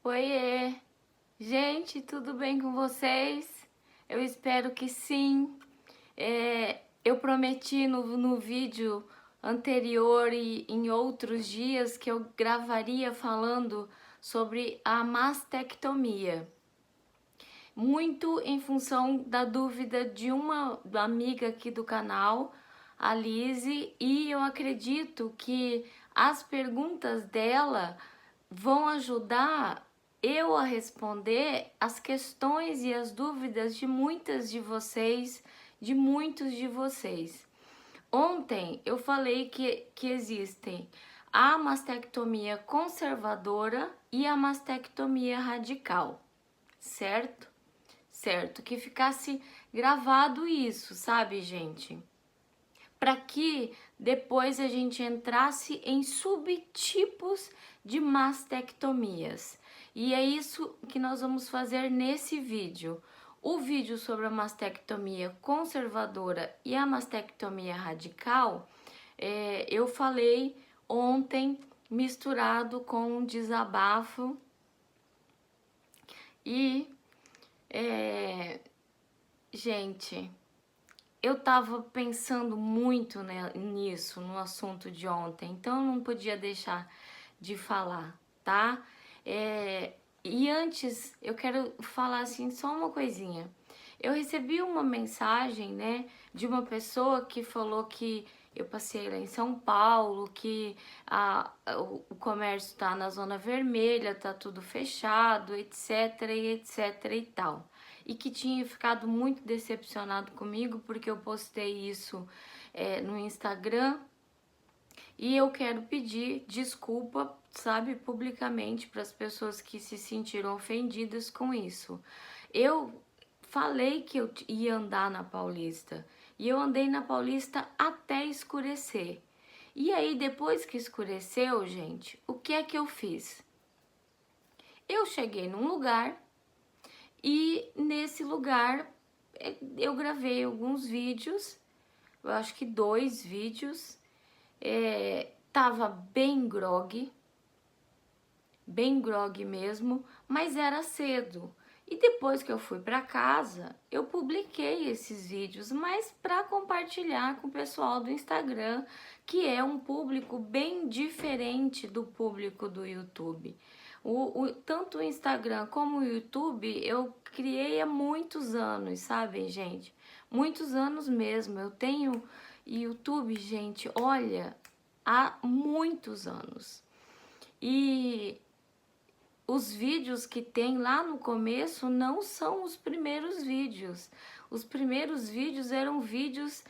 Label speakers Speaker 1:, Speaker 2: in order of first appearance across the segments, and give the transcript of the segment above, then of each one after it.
Speaker 1: Oiê! Gente, tudo bem com vocês? Eu espero que sim. Eu prometi no vídeo anterior e em outros dias que eu gravaria falando sobre a mastectomia. Muito em função da dúvida de uma amiga aqui do canal, a Lise, e eu acredito que as perguntas dela vão ajudar eu a responder as questões e as dúvidas de muitas de vocês, de muitos de vocês. Ontem eu falei que existem a mastectomia conservadora e a mastectomia radical, certo? Certo, que ficasse gravado isso, sabe, gente? Para que depois a gente entrasse em subtipos de mastectomias. E é isso que nós vamos fazer nesse vídeo. O vídeo sobre a mastectomia conservadora e a mastectomia radical, eu falei ontem misturado com um desabafo e, gente, eu tava pensando muito nisso, no assunto de ontem, então eu não podia deixar de falar, tá? E antes, eu quero falar assim, só uma coisinha. Eu recebi uma mensagem, né, de uma pessoa que falou que eu passei lá em São Paulo, que o comércio tá na zona vermelha, tá tudo fechado, etc, e etc e tal. E que tinha ficado muito decepcionado comigo porque eu postei isso no Instagram. E eu quero pedir desculpa, sabe, publicamente para as pessoas que se sentiram ofendidas com isso. Eu falei que eu ia andar na Paulista e eu andei na Paulista até escurecer. E aí, depois que escureceu, gente, o que é que eu fiz? Eu cheguei num lugar e nesse lugar eu gravei alguns vídeos, eu acho que 2 vídeos. Tava bem grog mesmo, mas era cedo. E depois que eu fui para casa, eu publiquei esses vídeos, mas para compartilhar com o pessoal do Instagram, que é um público bem diferente do público do YouTube. Tanto o Instagram como o YouTube eu criei há muitos anos, sabem, gente? Muitos anos mesmo. Eu tenho YouTube, gente, olha, há muitos anos. E os vídeos que tem lá no começo não são os primeiros vídeos. Os primeiros vídeos eram vídeos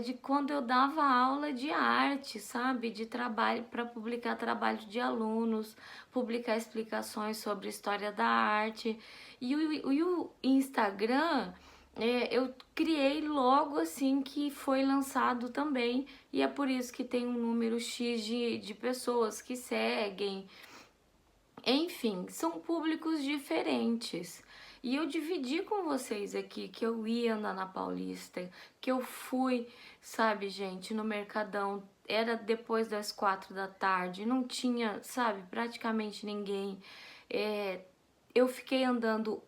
Speaker 1: de quando eu dava aula de arte, sabe? De trabalho, para publicar trabalho de alunos, publicar explicações sobre história da arte. E o Instagram, eu criei logo assim que foi lançado também. E é por isso que tem um número X de pessoas que seguem. Enfim, são públicos diferentes. E eu dividi com vocês aqui que eu ia andar na Paulista, que eu fui, sabe, gente, no Mercadão. Era depois das 4 da tarde, não tinha, sabe, praticamente ninguém. Eu fiquei andando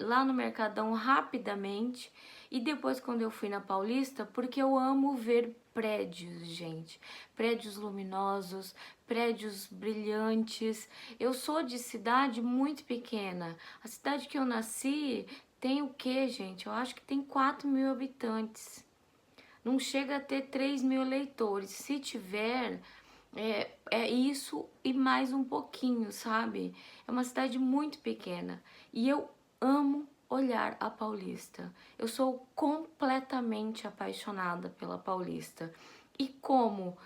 Speaker 1: lá no Mercadão rapidamente. E depois, quando eu fui na Paulista, porque eu amo ver prédios, gente. Prédios luminosos, prédios brilhantes. Eu sou de cidade muito pequena. A cidade que eu nasci tem o quê, gente? Eu acho que tem 4.000 habitantes. Não chega a ter 3.000 eleitores. Se tiver, é isso e mais um pouquinho, sabe? É uma cidade muito pequena. E eu amo olhar a Paulista. Eu sou completamente apaixonada pela Paulista. E como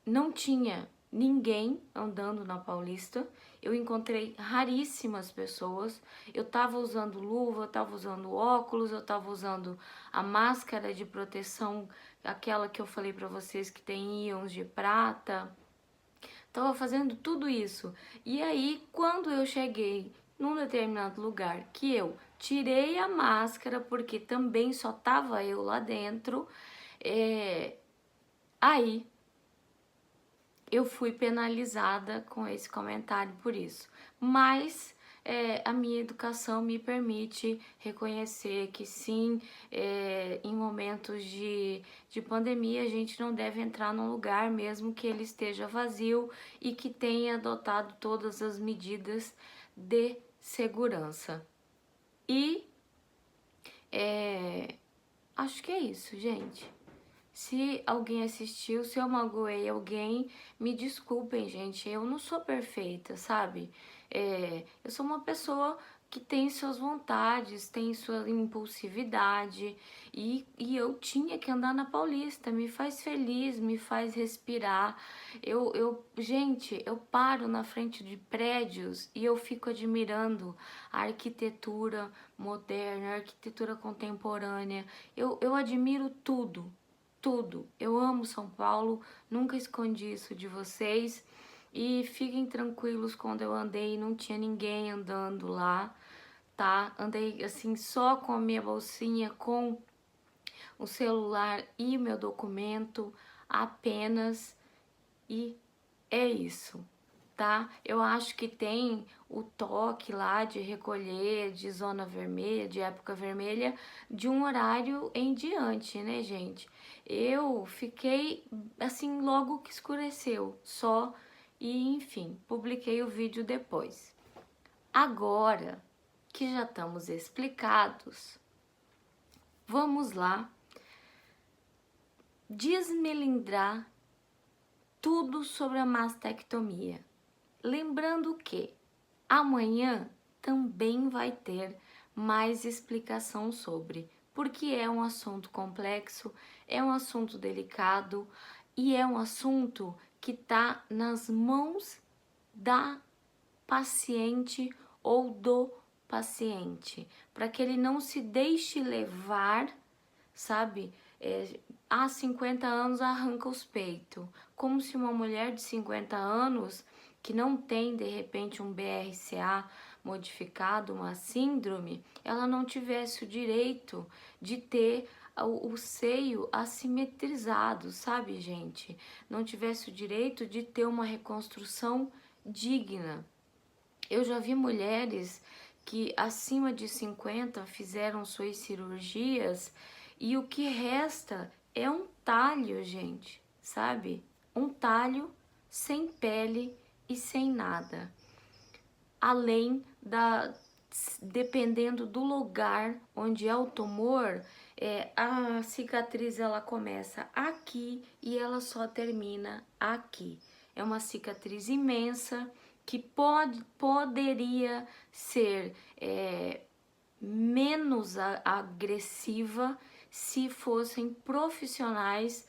Speaker 1: não tinha ninguém andando na Paulista, eu encontrei raríssimas pessoas. Eu tava usando luva, eu tava usando óculos, eu tava usando a máscara de proteção, aquela que eu falei pra vocês que tem íons de prata. Tava fazendo tudo isso. E aí, quando eu cheguei num determinado lugar que eu tirei a máscara, porque também só tava eu lá dentro, aí eu fui penalizada com esse comentário por isso. Mas a minha educação me permite reconhecer que sim, em momentos de pandemia, a gente não deve entrar num lugar mesmo que ele esteja vazio e que tenha adotado todas as medidas de segurança. E acho que é isso, gente. Se alguém assistiu, se eu magoei alguém, me desculpem, gente. Eu não sou perfeita, sabe? Eu sou uma pessoa que tem suas vontades, tem sua impulsividade. E eu tinha que andar na Paulista. Me faz feliz, me faz respirar. Gente, eu paro na frente de prédios e eu fico admirando a arquitetura moderna, a arquitetura contemporânea. Eu admiro tudo. Tudo. Eu amo São Paulo, nunca escondi isso de vocês. E fiquem tranquilos, quando eu andei não tinha ninguém andando lá, tá? Andei assim só com a minha bolsinha, com o celular e meu documento apenas, e é isso, tá? Eu acho que tem o toque lá de recolher de zona vermelha, de época vermelha, de um horário em diante, né, gente? Eu fiquei assim logo que escureceu, só, e enfim, publiquei o vídeo depois. Agora que já estamos explicados, vamos lá desmelindrar tudo sobre a mastectomia. Lembrando que amanhã também vai ter mais explicação sobre, porque é um assunto complexo, é um assunto delicado e é um assunto que está nas mãos da paciente ou do paciente, para que ele não se deixe levar, sabe? Há 50 anos arranca os peitos, como se uma mulher de 50 anos que não tem de repente um BRCA modificado, uma síndrome, ela não tivesse o direito de ter o seio assimetrizado, sabe, gente? Não tivesse o direito de ter uma reconstrução digna. Eu já vi mulheres que acima de 50 fizeram suas cirurgias e o que resta é um talho, gente, sabe? Um talho sem pele e sem nada. Além dependendo do lugar onde é o tumor, a cicatriz ela começa aqui e ela só termina aqui. É uma cicatriz imensa que poderia ser menos agressiva se fossem profissionais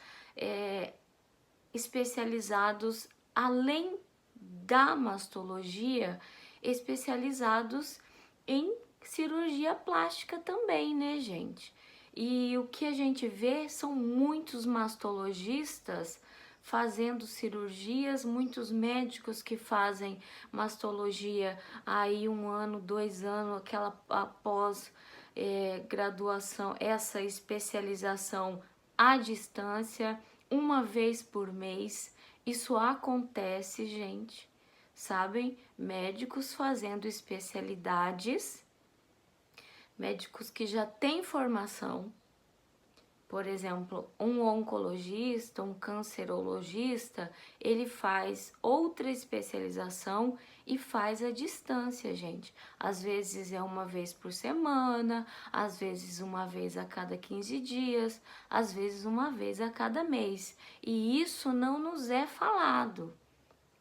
Speaker 1: especializados, além da mastologia, especializados em cirurgia plástica também, né, gente? E o que a gente vê são muitos mastologistas fazendo cirurgias, muitos médicos que fazem mastologia aí 1 ano, 2 anos, aquela após graduação, essa especialização à distância, 1 vez por mês. Isso acontece, gente, sabem? Médicos fazendo especialidades, médicos que já têm formação, por exemplo, um oncologista, um cancerologista, ele faz outra especialização e faz à distância, gente. Às vezes é 1 vez por semana, às vezes 1 vez a cada 15 dias, às vezes 1 vez a cada mês. E isso não nos é falado,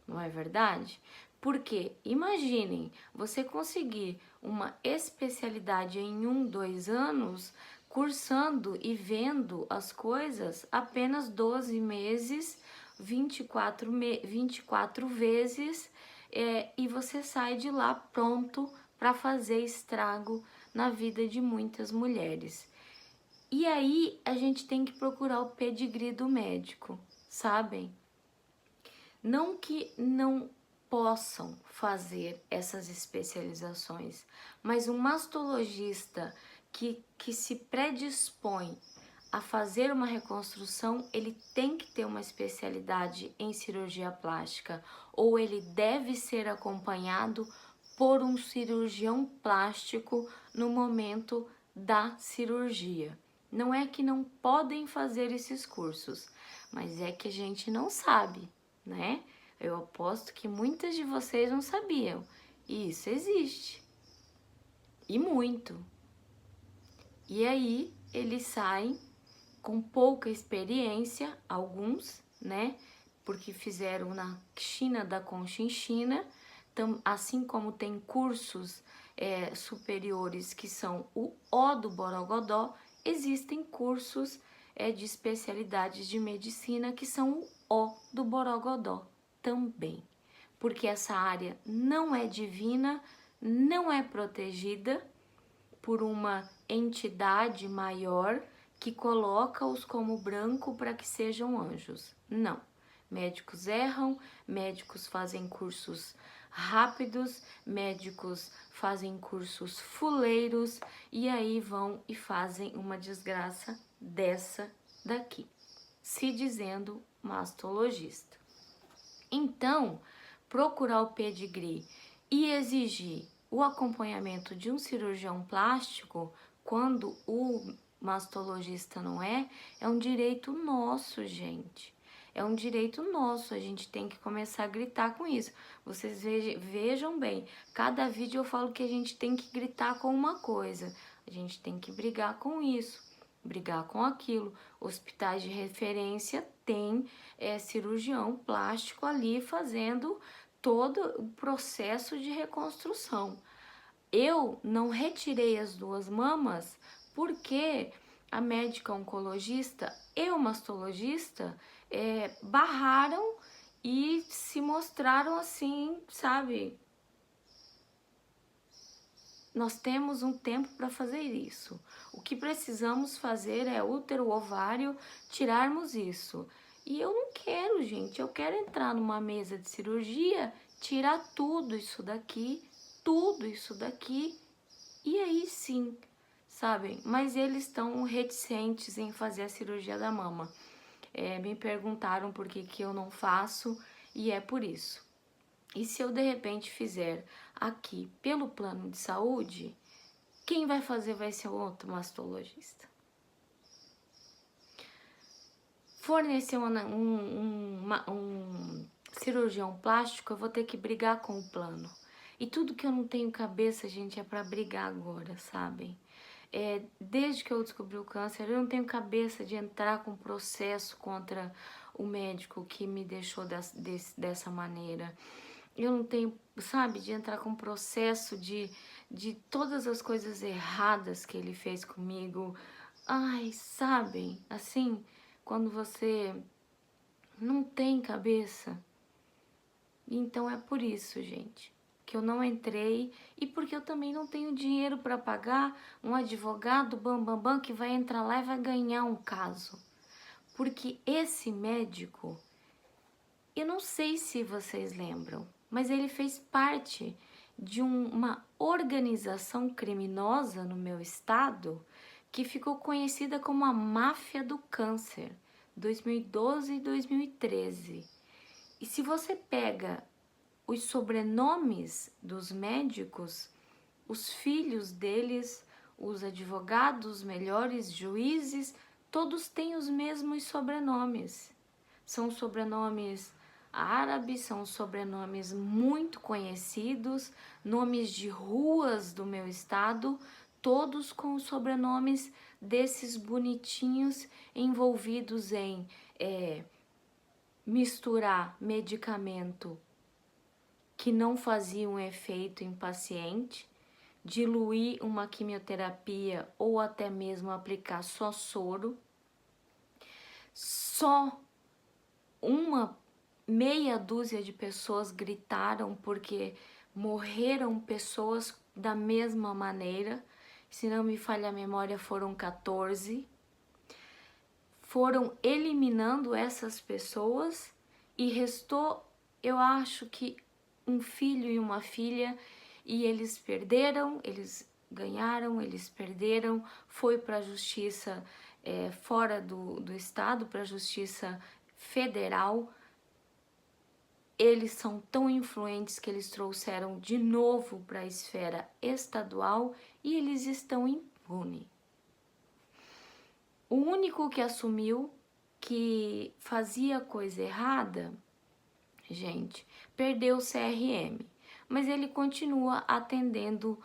Speaker 1: não é verdade? Porque, imaginem, você conseguir uma especialidade em 1, 2 anos, cursando e vendo as coisas apenas 12 meses, 24 vezes, e você sai de lá pronto para fazer estrago na vida de muitas mulheres. E aí a gente tem que procurar o pedigree do médico, sabem? Não que não possam fazer essas especializações, mas um mastologista que se predispõe a fazer uma reconstrução, ele tem que ter uma especialidade em cirurgia plástica ou ele deve ser acompanhado por um cirurgião plástico no momento da cirurgia. Não é que não podem fazer esses cursos, mas é que a gente não sabe, né? Eu aposto que muitas de vocês não sabiam. E isso existe. E muito. E aí eles saem com pouca experiência, alguns, né? Porque fizeram na China da Conchinchina, assim como tem cursos superiores que são o O do Borogodó, existem cursos de especialidades de medicina que são o O do Borogodó também. Porque essa área não é divina, não é protegida por uma entidade maior que coloca-os como branco para que sejam anjos. Não. Médicos erram, médicos fazem cursos rápidos, médicos fazem cursos fuleiros e aí vão e fazem uma desgraça dessa daqui, se dizendo mastologista. Então, procurar o pedigree e exigir o acompanhamento de um cirurgião plástico quando o mastologista não é um direito nosso, gente. É um direito nosso, a gente tem que começar a gritar com isso. Vocês vejam bem, cada vídeo eu falo que a gente tem que gritar com uma coisa, a gente tem que brigar com isso, brigar com aquilo. Hospitais de referência tem cirurgião plástico ali fazendo todo o processo de reconstrução. Eu não retirei as duas mamas porque a médica oncologista e o mastologista barraram e se mostraram assim, sabe? Nós temos um tempo para fazer isso. O que precisamos fazer é útero, ovário, tirarmos isso. E eu não quero, gente. Eu quero entrar numa mesa de cirurgia, tirar tudo isso daqui, e aí sim, sabem? Mas eles estão reticentes em fazer a cirurgia da mama. Me perguntaram por que eu não faço e é por isso. E se eu de repente fizer aqui pelo plano de saúde, quem vai fazer vai ser o outro mastologista. Fornecer um cirurgião plástico, eu vou ter que brigar com o plano. E tudo que eu não tenho cabeça, gente, é pra brigar agora, sabem? Desde que eu descobri o câncer, eu não tenho cabeça de entrar com processo contra o médico que me deixou dessa maneira. Eu não tenho, sabe, de entrar com processo de todas as coisas erradas que ele fez comigo. Ai, sabem, assim, quando você não tem cabeça. Então é por isso, gente, que eu não entrei e porque eu também não tenho dinheiro para pagar um advogado bam que vai entrar lá e vai ganhar um caso. Porque esse médico, eu não sei se vocês lembram, mas ele fez parte de uma organização criminosa no meu estado que ficou conhecida como a Máfia do Câncer, 2012 e 2013. E se você pega os sobrenomes dos médicos, os filhos deles, os advogados, melhores juízes, todos têm os mesmos sobrenomes. São sobrenomes árabes, são sobrenomes muito conhecidos, nomes de ruas do meu estado, todos com os sobrenomes desses bonitinhos envolvidos em misturar medicamento que não fazia um efeito em paciente, diluir uma quimioterapia ou até mesmo aplicar só soro. Só uma meia dúzia de pessoas gritaram porque morreram pessoas da mesma maneira. Se não me falha a memória, foram 14. Foram eliminando essas pessoas e restou, eu acho que um filho e uma filha, e eles perderam, eles ganharam, eles perderam, foi para a justiça fora do estado para a Justiça Federal. Eles são tão influentes que eles trouxeram de novo para a esfera estadual e eles estão impunes. O único que assumiu que fazia coisa errada, gente, perdeu o CRM, mas ele continua atendendo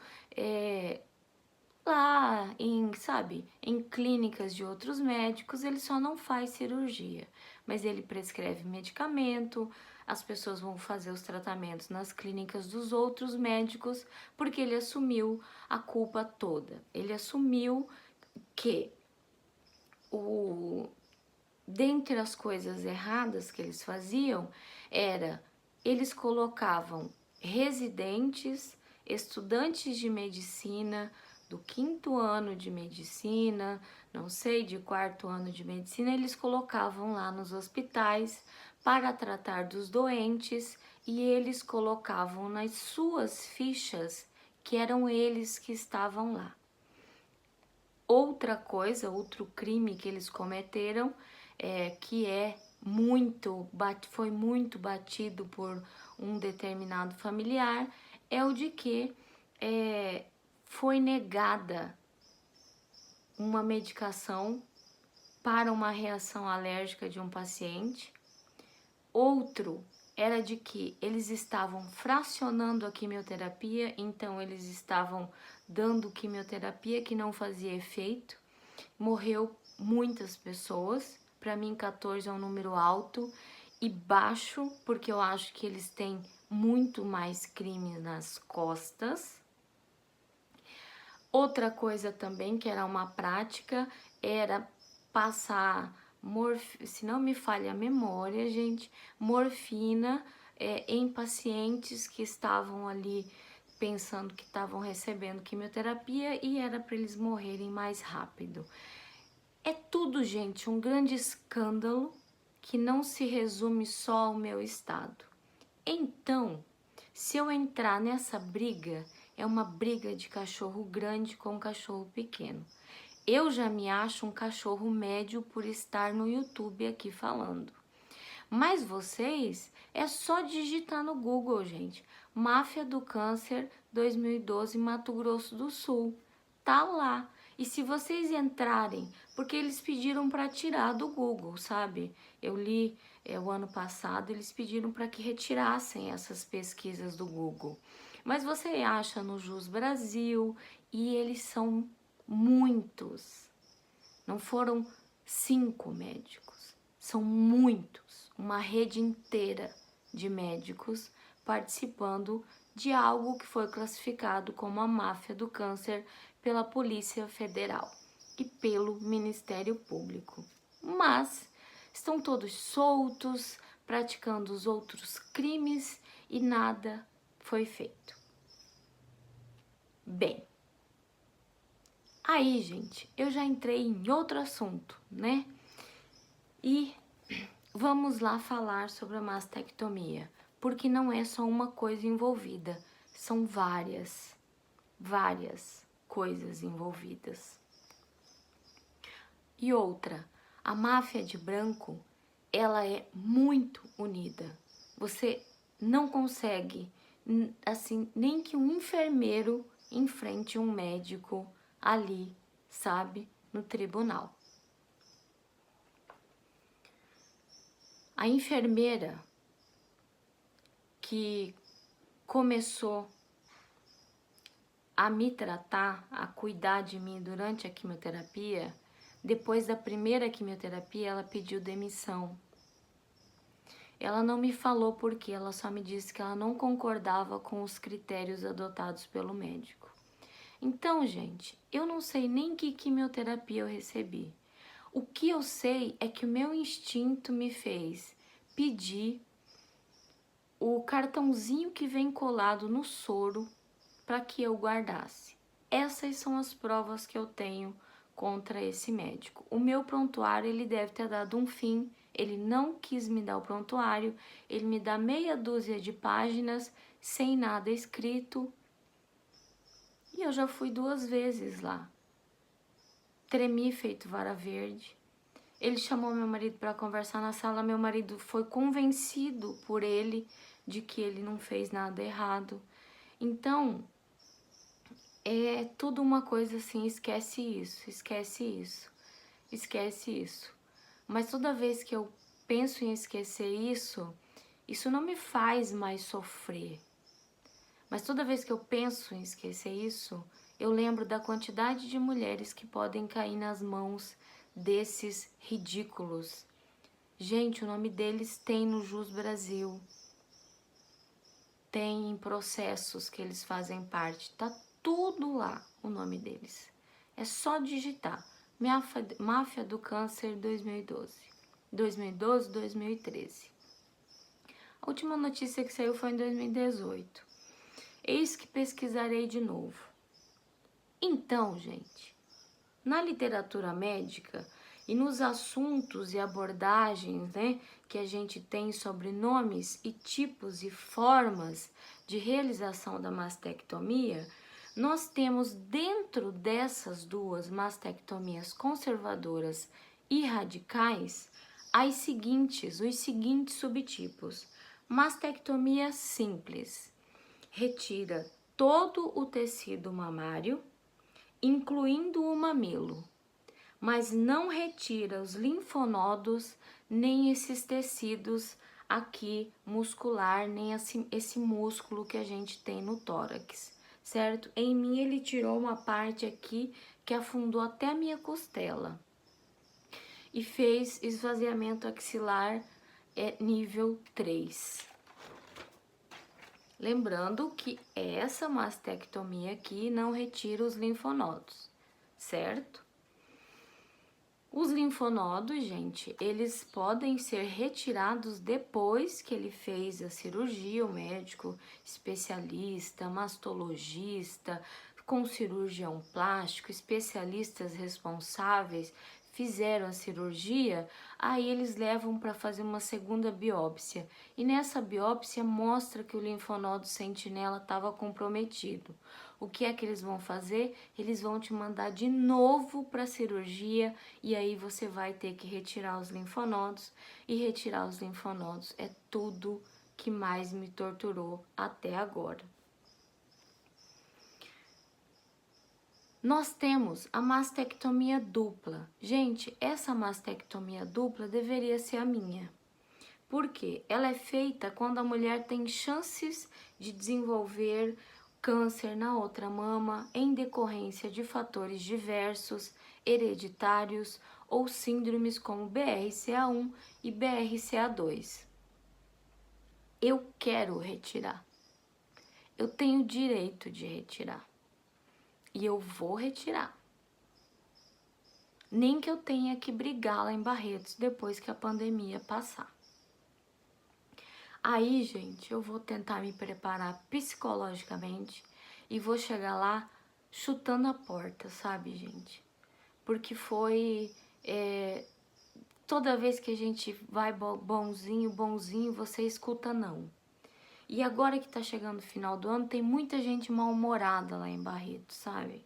Speaker 1: lá em clínicas de outros médicos. Ele só não faz cirurgia, mas ele prescreve medicamento, as pessoas vão fazer os tratamentos nas clínicas dos outros médicos, porque ele assumiu a culpa toda. Ele assumiu que dentre as coisas erradas que eles faziam, eles colocavam residentes, estudantes de medicina, do 5º ano de medicina, não sei, de 4º ano de medicina, eles colocavam lá nos hospitais para tratar dos doentes e eles colocavam nas suas fichas que eram eles que estavam lá. Outra coisa, outro crime que eles cometeram, que foi muito batido por um determinado familiar, é o de que foi negada uma medicação para uma reação alérgica de um paciente. Outro era de que eles estavam fracionando a quimioterapia, então eles estavam dando quimioterapia que não fazia efeito. Morreu muitas pessoas. Para mim, 14 é um número alto e baixo, porque eu acho que eles têm muito mais crime nas costas. Outra coisa também que era uma prática era passar, se não me falha a memória, gente, morfina em pacientes que estavam ali pensando que estavam recebendo quimioterapia e era para eles morrerem mais rápido. É tudo, gente, um grande escândalo que não se resume só ao meu estado. Então, se eu entrar nessa briga, é uma briga de cachorro grande com cachorro pequeno. Eu já me acho um cachorro médio por estar no YouTube aqui falando. Mas vocês, é só digitar no Google, gente. Máfia do Câncer 2012 Mato Grosso do Sul. Tá lá. E se vocês entrarem, porque eles pediram para tirar do Google, sabe? Eu li o ano passado, eles pediram para que retirassem essas pesquisas do Google. Mas você acha no Jus Brasil e eles são muitos. Não foram 5 médicos, são muitos. Uma rede inteira de médicos participando de algo que foi classificado como a máfia do câncer pela Polícia Federal e pelo Ministério Público. Mas estão todos soltos, praticando os outros crimes e nada foi feito. Bem, aí, gente, eu já entrei em outro assunto, né? E vamos lá falar sobre a mastectomia, porque não é só uma coisa envolvida, são várias coisas envolvidas. E outra, a máfia de branco, ela é muito unida. Você não consegue, assim, nem que um enfermeiro enfrente um médico ali, sabe, no tribunal. A enfermeira que começou a me tratar, a cuidar de mim durante a quimioterapia, depois da primeira quimioterapia, ela pediu demissão. Ela não me falou por quê, ela só me disse que ela não concordava com os critérios adotados pelo médico. Então, gente, eu não sei nem que quimioterapia eu recebi. O que eu sei é que o meu instinto me fez pedir o cartãozinho que vem colado no soro para que eu guardasse. Essas são as provas que eu tenho contra esse médico. O meu prontuário, ele deve ter dado um fim, ele não quis me dar o prontuário, ele me dá meia dúzia de páginas sem nada escrito. E eu já fui 2 vezes lá. tremi feito vara verde. Ele chamou meu marido para conversar na sala, meu marido foi convencido por ele de que ele não fez nada errado. Então, é tudo uma coisa assim, esquece isso, esquece isso, esquece isso. Mas toda vez que eu penso em esquecer isso, isso não me faz mais sofrer. Mas toda vez que eu penso em esquecer isso, eu lembro da quantidade de mulheres que podem cair nas mãos desses ridículos. Gente, o nome deles tem no Jus Brasil. Tem em processos que eles fazem parte. Tá tudo lá o nome deles. É só digitar. Máfia do Câncer 2012. 2012, 2013. A última notícia que saiu foi em 2018. Eis que pesquisarei de novo. Então, gente, na literatura médica e nos assuntos e abordagens, né, que a gente tem sobre nomes e tipos e formas de realização da mastectomia, nós temos dentro dessas duas mastectomias conservadoras e radicais os seguintes subtipos. Mastectomia simples, retira todo o tecido mamário, incluindo o mamilo, mas não retira os linfonodos, nem esses tecidos aqui muscular, nem esse músculo que a gente tem no tórax, certo? Em mim ele tirou uma parte aqui que afundou até a minha costela e fez esvaziamento axilar nível 3. Lembrando que essa mastectomia aqui não retira os linfonodos, certo? Os linfonodos, gente, eles podem ser retirados depois que ele fez a cirurgia, o médico especialista, mastologista, com cirurgião plástico, especialistas responsáveis fizeram a cirurgia, aí eles levam para fazer uma segunda biópsia. E nessa biópsia mostra que o linfonodo sentinela estava comprometido. O que é que eles vão fazer? Eles vão te mandar de novo para a cirurgia e aí você vai ter que retirar os linfonodos. E retirar os linfonodos é tudo que mais me torturou até agora. Nós temos a mastectomia dupla. Gente, essa mastectomia dupla deveria ser a minha. Por quê? Ela é feita quando a mulher tem chances de desenvolver câncer na outra mama em decorrência de fatores diversos, hereditários ou síndromes como BRCA1 e BRCA2. Eu quero retirar. Eu tenho direito de retirar. E eu vou retirar. Nem que eu tenha que brigar lá em Barretos depois que a pandemia passar. Aí, gente, eu vou tentar me preparar psicologicamente e vou chegar lá chutando a porta, sabe, gente? Porque foi... toda vez que a gente vai bonzinho, você escuta não. E agora que tá chegando o final do ano, tem muita gente mal-humorada lá em Barretos, sabe?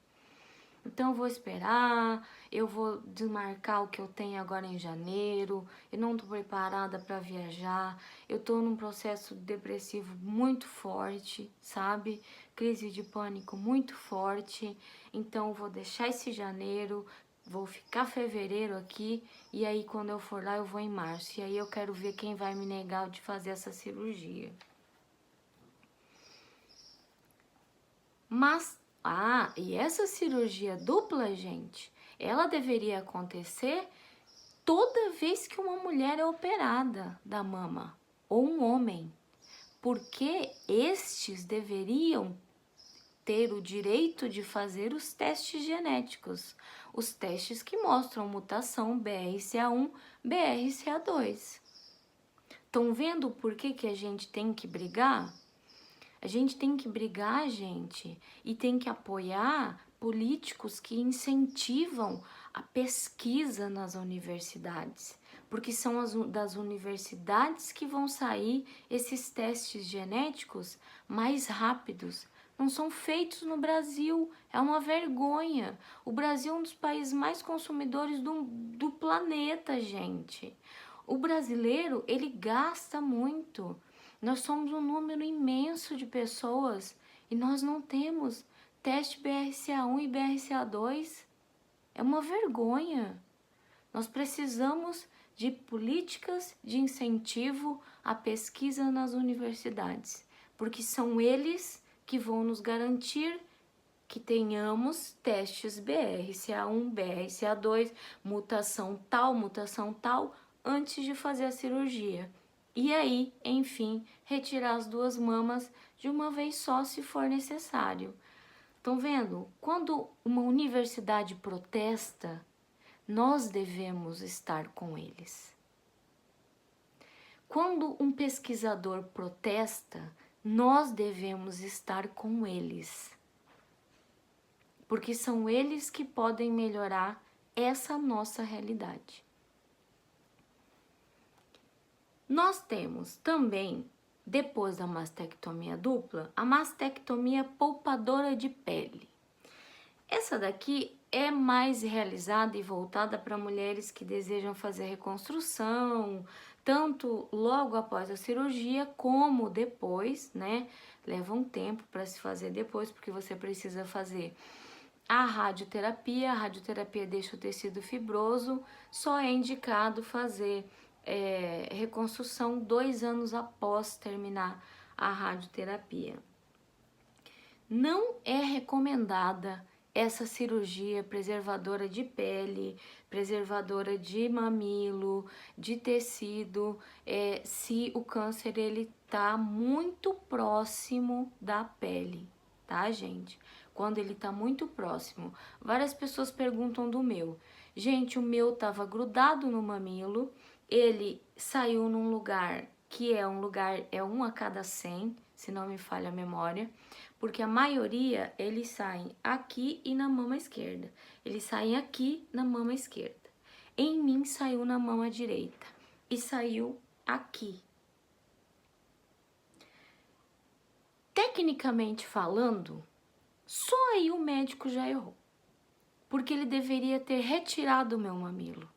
Speaker 1: Então eu vou esperar, eu vou desmarcar o que eu tenho agora em janeiro, eu não tô preparada para viajar, eu tô num processo depressivo muito forte, sabe? Crise de pânico muito forte, então eu vou deixar esse janeiro, vou ficar fevereiro aqui, e aí quando eu for lá eu vou em março, e aí eu quero ver quem vai me negar de fazer essa cirurgia. Mas, e essa cirurgia dupla, gente, ela deveria acontecer toda vez que uma mulher é operada da mama, ou um homem, porque estes deveriam ter o direito de fazer os testes genéticos, os testes que mostram mutação BRCA1, BRCA2. Estão vendo por que a gente tem que brigar? A gente tem que brigar, gente, e tem que apoiar políticos que incentivam a pesquisa nas universidades, porque são das universidades que vão sair esses testes genéticos mais rápidos não são feitos no Brasil. É uma vergonha. O Brasil é um dos países mais consumidores do planeta, gente. O brasileiro, ele gasta muito. Nós somos um número imenso de pessoas e nós não temos teste BRCA1 e BRCA2. É uma vergonha. Nós precisamos de políticas de incentivo à pesquisa nas universidades, porque são eles que vão nos garantir que tenhamos testes BRCA1, BRCA2, mutação tal, antes de fazer a cirurgia. E aí, enfim, retirar as duas mamas de uma vez só, se for necessário. Estão vendo? Quando uma universidade protesta, nós devemos estar com eles. Quando um pesquisador protesta, nós devemos estar com eles. Porque são eles que podem melhorar essa nossa realidade. Nós temos também, depois da mastectomia dupla, a mastectomia poupadora de pele. Essa daqui é mais realizada e voltada para mulheres que desejam fazer reconstrução, tanto logo após a cirurgia como depois, né? Leva um tempo para se fazer depois, porque você precisa fazer a radioterapia. A radioterapia deixa o tecido fibroso, só é indicado fazer reconstrução 2 anos após terminar a radioterapia. Não é recomendada essa cirurgia preservadora de pele, preservadora de mamilo, de tecido, se o câncer ele tá muito próximo da pele, tá, gente? Quando ele tá muito próximo. Várias pessoas perguntam do meu. Gente, o meu tava grudado no mamilo, ele saiu num lugar que é um a cada 100, se não me falha a memória, porque a maioria eles saem aqui e na mama esquerda. Eles saem aqui na mama esquerda. Em mim saiu na mama direita e saiu aqui. Tecnicamente falando, só aí o médico já errou, porque ele deveria ter retirado o meu mamilo.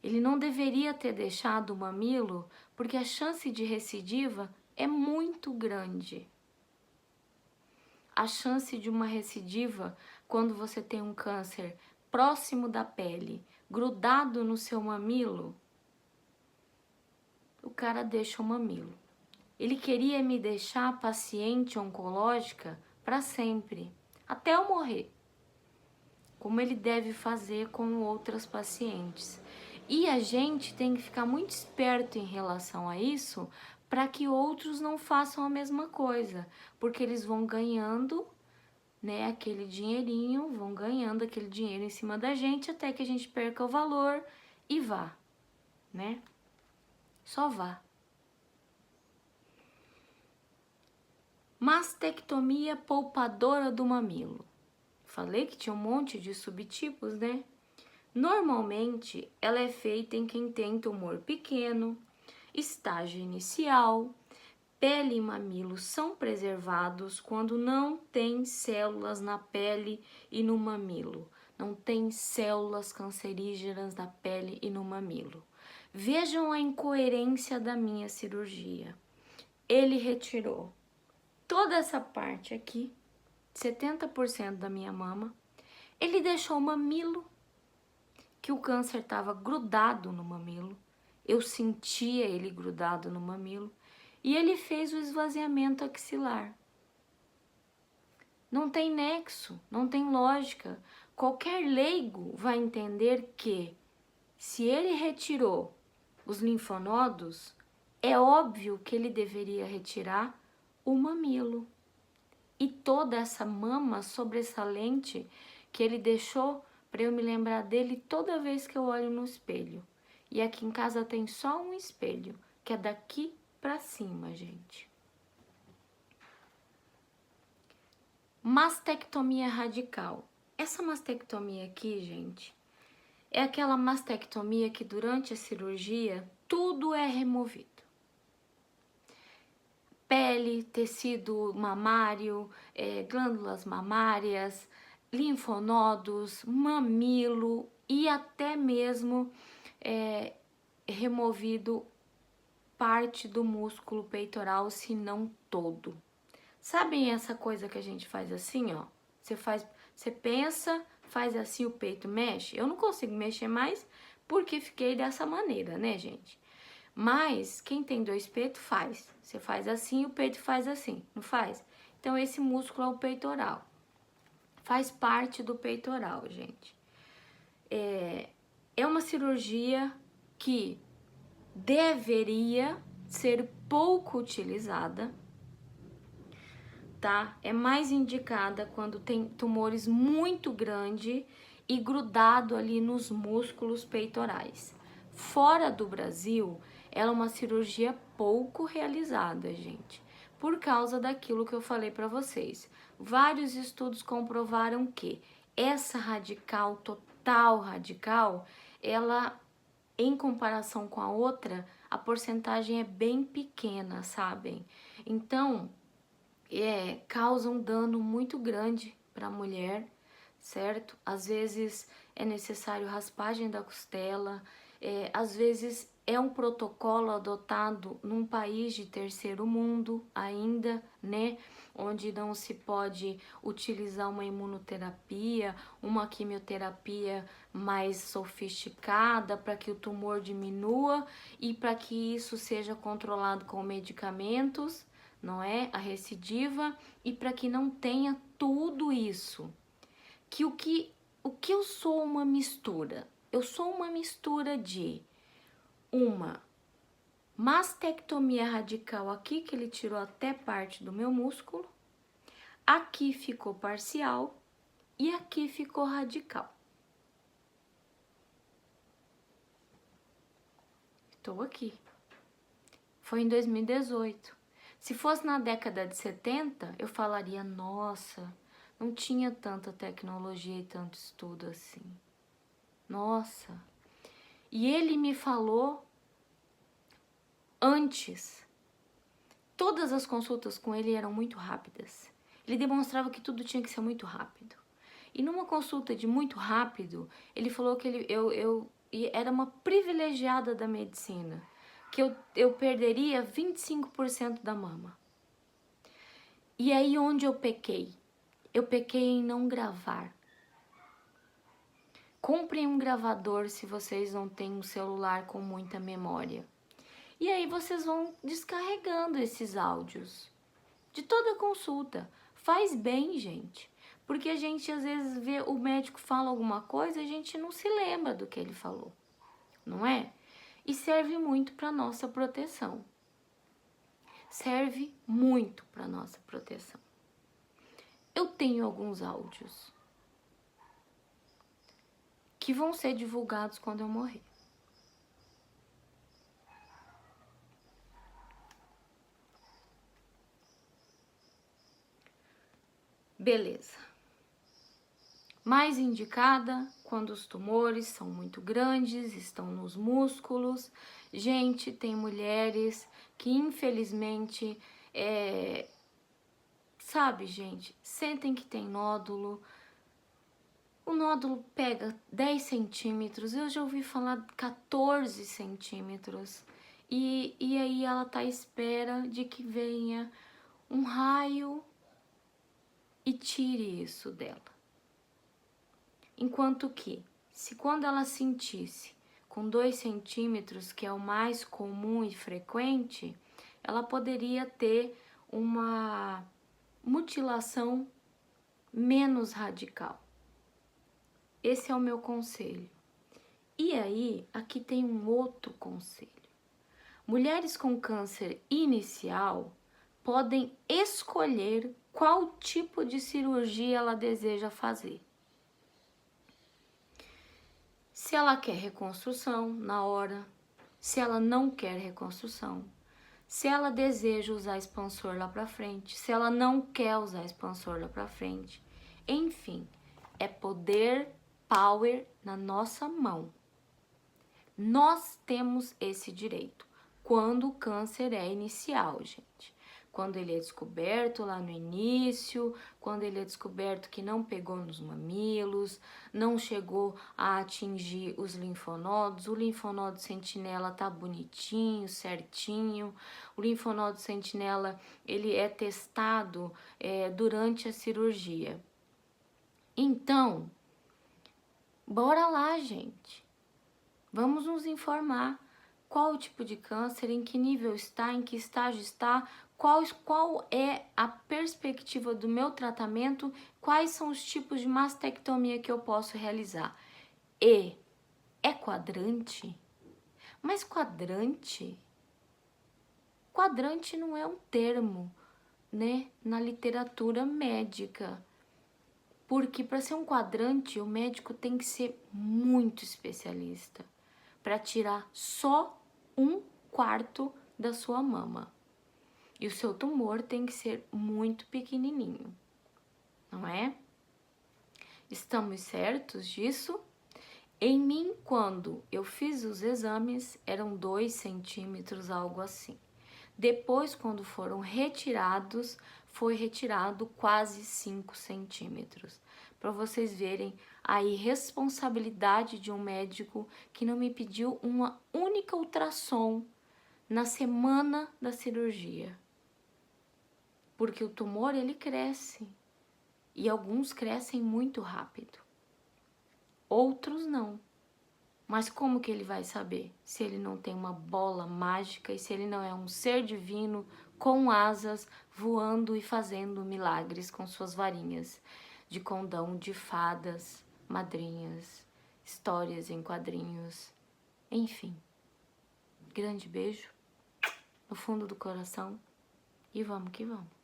Speaker 1: Ele não deveria ter deixado o mamilo, porque a chance de recidiva é muito grande. A chance de uma recidiva, quando você tem um câncer próximo da pele, grudado no seu mamilo, o cara deixa o mamilo. Ele queria me deixar paciente oncológica para sempre, até eu morrer, como ele deve fazer com outras pacientes. E a gente tem que ficar muito esperto em relação a isso, para que outros não façam a mesma coisa, porque eles vão ganhando, né, aquele dinheirinho, vão ganhando aquele dinheiro em cima da gente, até que a gente perca o valor e vá, né? Só vá. Mastectomia poupadora do mamilo. Falei que tinha um monte de subtipos, né? Normalmente, ela é feita em quem tem tumor pequeno, estágio inicial. Pele e mamilo são preservados quando não tem células na pele e no mamilo. Não tem células cancerígenas na pele e no mamilo. Vejam a incoerência da minha cirurgia. Ele retirou toda essa parte aqui, 70% da minha mama. Ele deixou o mamilo, que o câncer estava grudado no mamilo. Eu sentia ele grudado no mamilo. E ele fez o esvaziamento axilar. Não tem nexo, não tem lógica. Qualquer leigo vai entender que, se ele retirou os linfonodos, é óbvio que ele deveria retirar o mamilo. E toda essa mama sobressalente que ele deixou para eu me lembrar dele toda vez que eu olho no espelho. E aqui em casa tem só um espelho, que é daqui para cima, gente. Mastectomia radical. Essa mastectomia aqui, gente, é aquela mastectomia que durante a cirurgia tudo é removido. pele, tecido mamário, glândulas mamárias, linfonodos, mamilo e até mesmo removido parte do músculo peitoral, se não todo. Sabem essa coisa que a gente faz assim, ó? Você pensa, faz assim, o peito mexe. Eu não consigo mexer mais porque fiquei dessa maneira, né, gente? Mas quem tem dois peitos faz. Você faz assim, o peito faz assim, não faz? Então esse músculo é o peitoral. Faz parte do peitoral, gente. É uma cirurgia que deveria ser pouco utilizada, tá? É mais indicada quando tem tumores muito grandes e grudado ali nos músculos peitorais. Fora do Brasil, ela é uma cirurgia pouco realizada, gente, por causa daquilo que eu falei para vocês. Vários estudos comprovaram que essa radical, total radical, ela, em comparação com a outra, a porcentagem é bem pequena, sabem? Então, causa um dano muito grande para a mulher, certo? Às vezes é necessário raspagem da costela, às vezes é um protocolo adotado num país de terceiro mundo ainda, né? Onde não se pode utilizar uma imunoterapia, uma quimioterapia mais sofisticada para que o tumor diminua e para que isso seja controlado com medicamentos, não é? A recidiva, e para que não tenha tudo isso. O que eu sou uma mistura? Eu sou uma mistura de uma mastectomia radical aqui, que ele tirou até parte do meu músculo, aqui ficou parcial e aqui ficou radical. Estou aqui. Foi em 2018. Se fosse na década de 70, eu falaria, nossa, não tinha tanta tecnologia e tanto estudo assim. Nossa. E ele me falou antes. Todas as consultas com ele eram muito rápidas. Ele demonstrava que tudo tinha que ser muito rápido. E numa consulta de muito rápido, ele falou que eu era uma privilegiada da medicina, que eu perderia 25% da mama. E aí onde eu pequei? Eu pequei em não gravar. Comprem um gravador se vocês não têm um celular com muita memória. E aí vocês vão descarregando esses áudios de toda a consulta. Faz bem, gente. Porque a gente às vezes vê o médico fala alguma coisa, a gente não se lembra do que ele falou, não é? E serve muito para nossa proteção. Serve muito para nossa proteção. Eu tenho alguns áudios que vão ser divulgados quando eu morrer. Beleza. Mais indicada quando os tumores são muito grandes, estão nos músculos. Gente, tem mulheres que infelizmente, sabe, gente, sentem que tem nódulo. O nódulo pega 10 centímetros, eu já ouvi falar 14 centímetros. E aí ela tá à espera de que venha um raio e tire isso dela. Enquanto que, se quando ela sentisse com 2 centímetros, que é o mais comum e frequente, ela poderia ter uma mutilação menos radical. Esse é o meu conselho. E aí, aqui tem um outro conselho. Mulheres com câncer inicial podem escolher qual tipo de cirurgia ela deseja fazer. Se ela quer reconstrução na hora, se ela não quer reconstrução, se ela deseja usar expansor lá pra frente, se ela não quer usar expansor lá pra frente. Enfim, é poder, power na nossa mão. Nós temos esse direito quando o câncer é inicial, gente. quando ele é descoberto lá no início, quando ele é descoberto que não pegou nos mamilos, não chegou a atingir os linfonodos, o linfonodo sentinela tá bonitinho, certinho, o linfonodo sentinela ele é testado durante a cirurgia. Então, bora lá, gente. Vamos nos informar qual o tipo de câncer, em que nível está, em que estágio está, qual é a perspectiva do meu tratamento, quais são os tipos de mastectomia que eu posso realizar. E é quadrante? Mas quadrante não é um termo, né, na literatura médica. Porque para ser um quadrante, o médico tem que ser muito especialista para tirar só 1/4 da sua mama. E o seu tumor tem que ser muito pequenininho, não é? Estamos certos disso? Em mim, quando eu fiz os exames, eram 2 centímetros, algo assim. Depois, quando foram retirados, foi retirado quase 5 centímetros. Para vocês verem a irresponsabilidade de um médico que não me pediu uma única ultrassom na semana da cirurgia. Porque o tumor, ele cresce. E alguns crescem muito rápido. Outros não. Mas como que ele vai saber se ele não tem uma bola mágica e se ele não é um ser divino com asas voando e fazendo milagres com suas varinhas de condão, de fadas, madrinhas, histórias em quadrinhos, enfim. Grande beijo no fundo do coração e vamos que vamos.